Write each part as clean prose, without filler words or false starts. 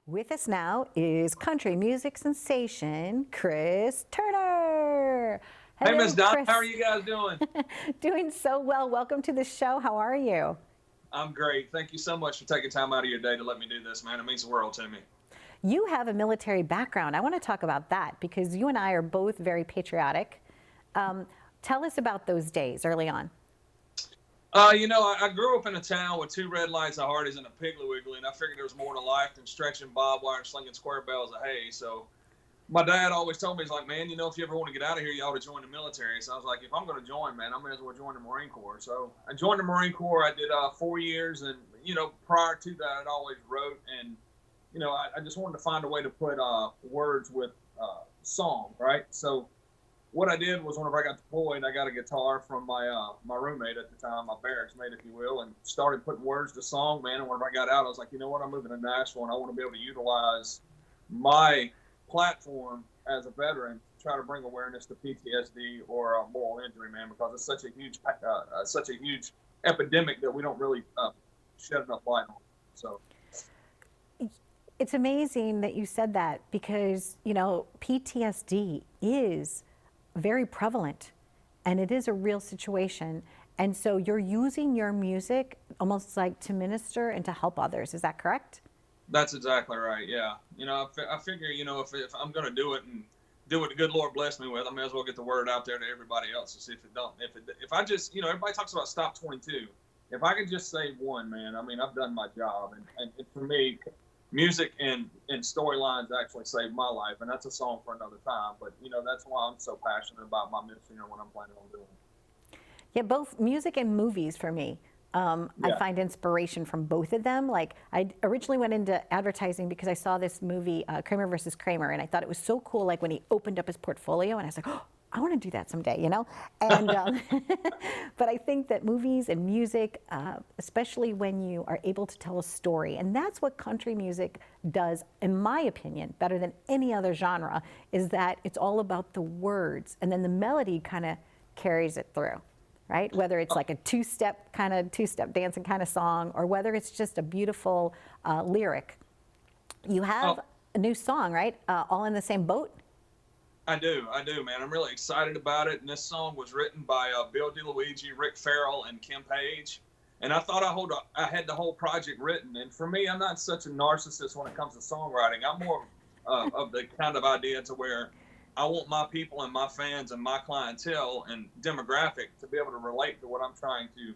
With us now is country music sensation, Chris Turner. Hey, Miss Hello, Donna, how are Chris. you guys doing? Doing so well. Welcome to the show. How are you? I'm great. Thank you so much for taking time out of your day to let me do this, man. It means the world to me. You have a military background. I want to talk about that because you and I are both very patriotic. Um, Tell us about those days early on. I grew up in a town with two red lights, a Hardee's, and a Piggly Wiggly, and I figured there was more to life than stretching barbed wire and slinging square bales of hay. So my dad always told me, he's like, man, if you ever want to get out of here, you ought to join the military. So I was like, if I'm going to join, man, I may as well join the Marine Corps. So I joined the Marine Corps. I did 4 years, and, prior to that, I'd always wrote, and, I just wanted to find a way to put words with song, right? So what I did was whenever I got deployed, I got a guitar from my roommate at the time, my barracks mate, if you will, and started putting words to song, man. And whenever I got out, I was like, you know what, I'm moving to Nashville, and I want to be able to utilize my platform as a veteran to try to bring awareness to PTSD or moral injury, man, because it's such a huge epidemic that we don't really shed enough light on. So It's amazing that you said that because, PTSD is very prevalent and it is a real situation. And so you're using your music almost like to minister and to help others. Is that correct? that's exactly right. Yeah. I figure, if I'm going to do it and do what the good Lord bless me with, I may as well get the word out there to everybody else to see if I just, everybody talks about stop 22. If I could just say one, man, I mean, I've done my job. And for me, music and storylines actually saved my life. And that's a song for another time. But, that's why I'm so passionate about my ministry and what I'm planning on doing. Yeah, both music and movies for me. I Yeah. find inspiration from both of them. Like I originally went into advertising because I saw this movie, Kramer versus Kramer, and I thought it was so cool. Like when he opened up his portfolio, and I was like, oh, I want to do that someday, And but I think that movies and music, especially when you are able to tell a story, and that's what country music does, in my opinion, better than any other genre, is that it's all about the words, and then the melody kind of carries it through. Right? Whether it's like a two-step dancing kind of song, or whether it's just a beautiful lyric. You have Oh, a new song, right? All in the Same Boat? I do, man. I'm really excited about it. And this song was written by Bill DeLuigi, Rick Farrell, and Kim Page. And I thought I had the whole project written. And for me, I'm not such a narcissist when it comes to songwriting. I'm more of the kind of idea to where I want my people and my fans and my clientele and demographic to be able to relate to what I'm trying to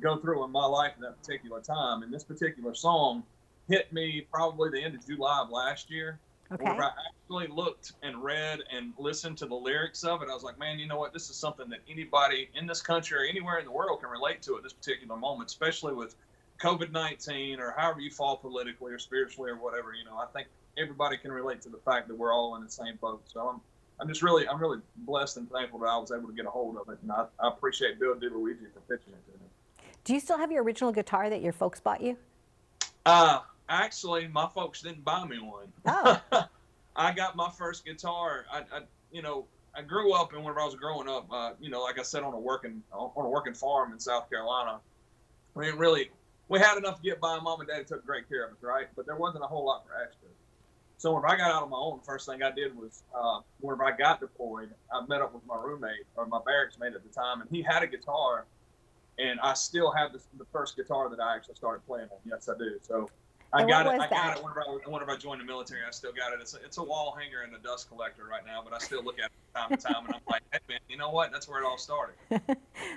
go through in my life at that particular time. And this particular song hit me probably the end of July of last year. Whenever Okay. I actually looked and read and listened to the lyrics of it, I was like, man, you know what? This is something that anybody in this country or anywhere in the world can relate to at this particular moment, especially with COVID-19 or however you fall politically or spiritually or whatever. I think everybody can relate to the fact that we're all in the same boat. So I'm really blessed and thankful that I was able to get a hold of it, and I appreciate Bill DeLuigi for pitching it to me. Do you still have your original guitar that your folks bought you? Actually, my folks didn't buy me one. Oh, I got my first guitar. I grew up, and whenever I was growing up, like I said, on a working farm in South Carolina, we didn't really we had enough to get by. Mom and Daddy took great care of us, right? But there wasn't a whole lot for extras. So whenever I got out on my own, the first thing I did was, whenever I got deployed, I met up with my roommate or my barracks mate at the time, and he had a guitar, and I still have the first guitar that I actually started playing on. Yes, I do. So I and what got it. was I got that? it whenever I joined the military. I still got it. It's a wall hanger and a dust collector right now, but I still look at it from time to time, and I'm like, hey man, you know what? That's where it all started.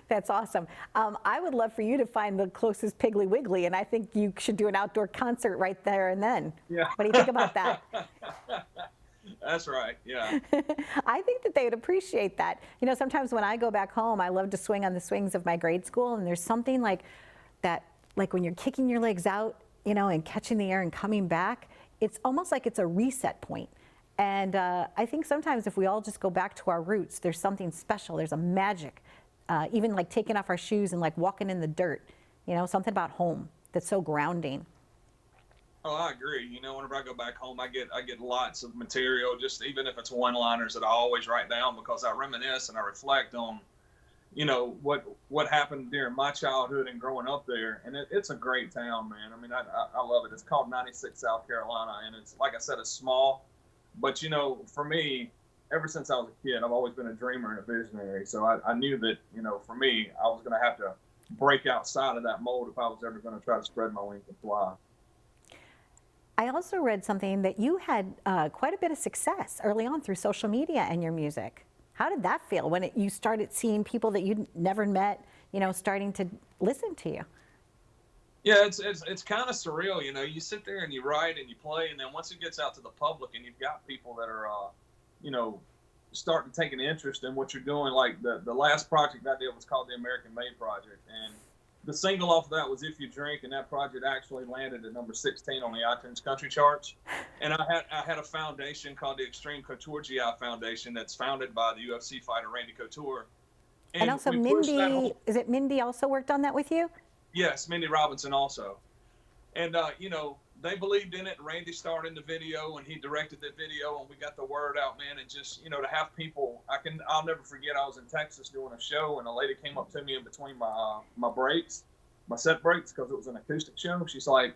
That's awesome. I would love for you to find the closest Piggly Wiggly, and I think you should do an outdoor concert right there and then. Yeah. What do you think about that? That's right. Yeah. I think that they would appreciate that. Sometimes when I go back home, I love to swing on the swings of my grade school, and there's something like that, like when you're kicking your legs out, and catching the air and coming back, it's almost like it's a reset point. And I think sometimes if we all just go back to our roots, there's something special. There's a magic, even like taking off our shoes and like walking in the dirt, something about home that's so grounding. Oh, I agree. Whenever I go back home, I get lots of material, just even if it's one-liners that I always write down because I reminisce and I reflect on, you know, what happened during my childhood and growing up there. And it's a great town, man. I mean, I love it. It's called 96 South Carolina, and it's, like I said, it's small. But, you know, for me, ever since I was a kid, I've always been a dreamer and a visionary. So I knew that, you know, for me, I was going to have to break outside of that mold if I was ever going to try to spread my wings and fly. I also read something that you had quite a bit of success early on through social media and your music. How did that feel when you started seeing people that you'd never met, you know, starting to listen to you? Yeah, it's kind of surreal, you know. You sit there and you write and you play, and then once it gets out to the public and you've got people that are, you know, starting to take an interest in what you're doing. Like the last project I did was called the American Made Project, and the single off of that was If You Drink, and that project actually landed at number 16 on the iTunes country charts. And I had a foundation called the Extreme Couture GI Foundation that's founded by the UFC fighter Randy Couture. And also Mindy, is it Mindy also worked on that with you? Yes, Mindy Robinson also. And, you know, they believed in it. Randy starred in the video, and he directed the video, and we got the word out, man. And just, you know, to have people, I'll never forget, I was in Texas doing a show, and a lady came up to me in between my breaks, my set breaks, because it was an acoustic show. She's like,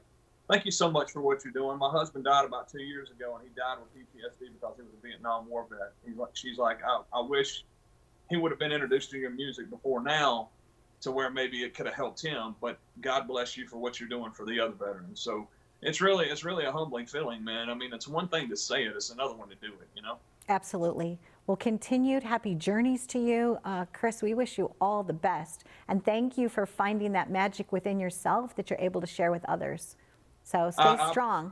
"Thank you so much for what you're doing. My husband died about 2 years ago, and he died with PTSD because he was a Vietnam War vet." She's like, I wish he would have been introduced to your music before now, to where maybe it could have helped him, but God bless you for what you're doing for the other veterans." So it's really a humbling feeling, man. I mean, it's one thing to say it, it's another one to do it, you know? Absolutely. Well, continued happy journeys to you. Chris, we wish you all the best. And thank you for finding that magic within yourself that you're able to share with others. So stay strong.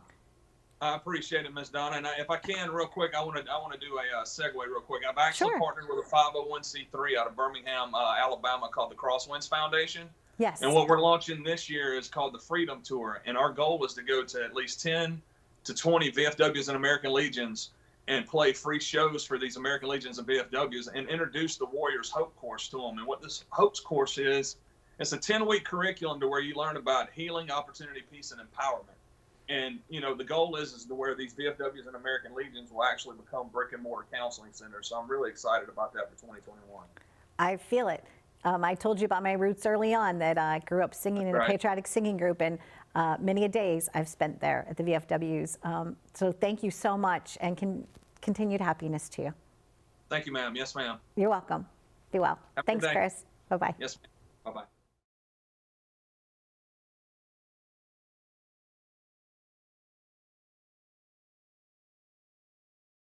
I appreciate it, Miss Donna. And if I can, real quick, I want to do a segue real quick. I've actually partnered with a 501c3 out of Birmingham, Alabama, called the Crosswinds Foundation. Yes. And what we're launching this year is called the Freedom Tour. And our goal is to go to at least 10 to 20 VFWs and American Legions and play free shows for these American Legions and VFWs and introduce the Warriors Hope Course to them. And what this Hopes Course is, it's a 10-week curriculum to where you learn about healing, opportunity, peace, and empowerment. And, you know, the goal is to where these VFWs and American Legions will actually become brick and mortar counseling centers. So I'm really excited about that for 2021. I feel it. I told you about my roots early on, that I grew up singing in a patriotic singing group, and many a days I've spent there at the VFWs. So thank you so much, and continued happiness to you. Thank you, ma'am. Yes, ma'am. You're welcome. Be well. Thanks, Chris. Bye-bye. Yes, ma'am. Bye-bye.